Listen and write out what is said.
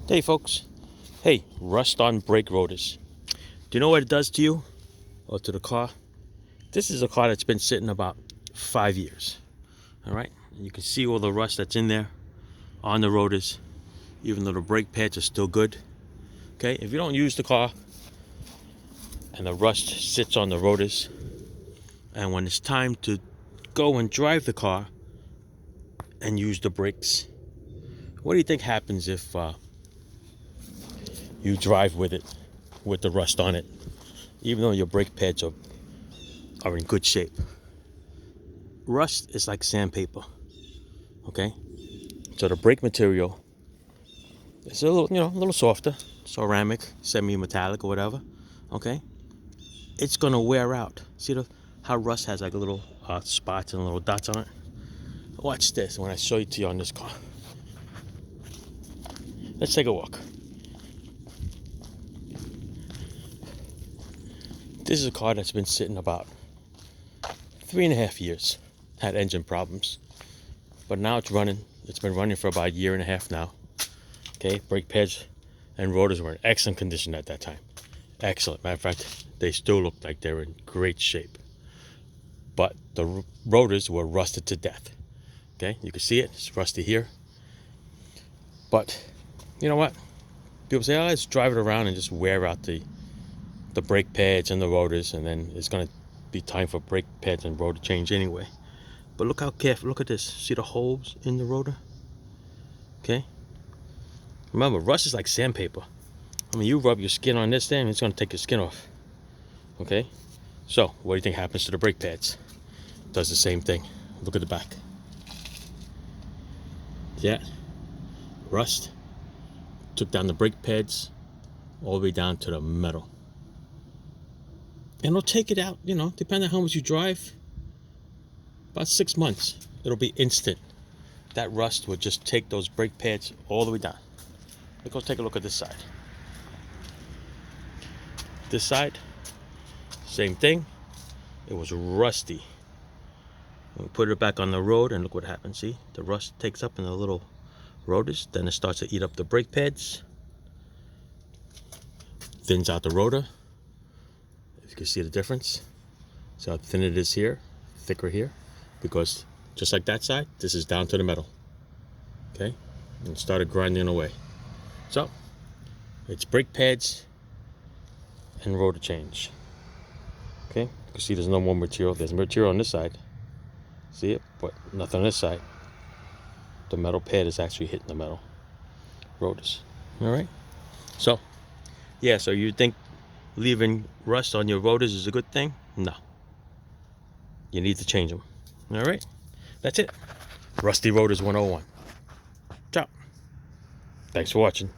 Hey folks, hey, rust on brake rotors. Do you know what it does to you or to the car? This is a car that's been sitting about 5 years. All right, you can see all the rust that's in there on the rotors, even though the brake pads are still good. Okay, if you don't use the car and the rust sits on the rotors, and when it's time to go and drive the car and use the brakes, what do you think happens if you drive with it, with the rust on it, even though your brake pads are in good shape? Rust is like sandpaper, okay? So the brake material is a little softer, ceramic, semi-metallic or whatever, okay? It's gonna wear out. See how rust has like little spots and little dots on it? Watch this when I show it to you on this car. Let's take a walk. This is a car that's been sitting about 3.5 years. Had engine problems, but now it's running. It's been running for about a year and a half now. Okay, brake pads and rotors were in excellent condition at that time. Excellent. Matter of fact, they still look like they're in great shape. But the rotors were rusted to death. Okay, you can see it. It's rusty here. But you know what? People say, "Oh, let's drive it around and just wear out the brake pads and the rotors, and then it's gonna be time for brake pads and rotor change anyway." But look how careful. Look at this. See the holes in the rotor? Okay. Remember, rust is like sandpaper. I mean, you rub your skin on this thing, it's gonna take your skin off. Okay. So, what do you think happens to the brake pads? It does the same thing. Look at the back. Yeah. Rust took down the brake pads all the way down to the metal. And it'll take it out, depending on how much you drive. About 6 months, it'll be instant. That rust would just take those brake pads all the way down. Let's take a look at this side. This side, same thing. It was rusty. We put it back on the road and look what happens. See, the rust takes up in the little rotors. Then it starts to eat up the brake pads. Thins out the rotor. If you can see the difference. See how thin it is here, thicker here. Because just like that side, this is down to the metal. Okay, and it started grinding away. So it's brake pads and rotor change. Okay, you can see there's no more material. There's material on this side. See it, but nothing on this side. The metal pad is actually hitting the metal rotors. All right. So yeah, so you think leaving rust on your rotors is a good thing? No. You need to change them. All right, that's it. Rusty Rotors 101. Ciao. Thanks for watching.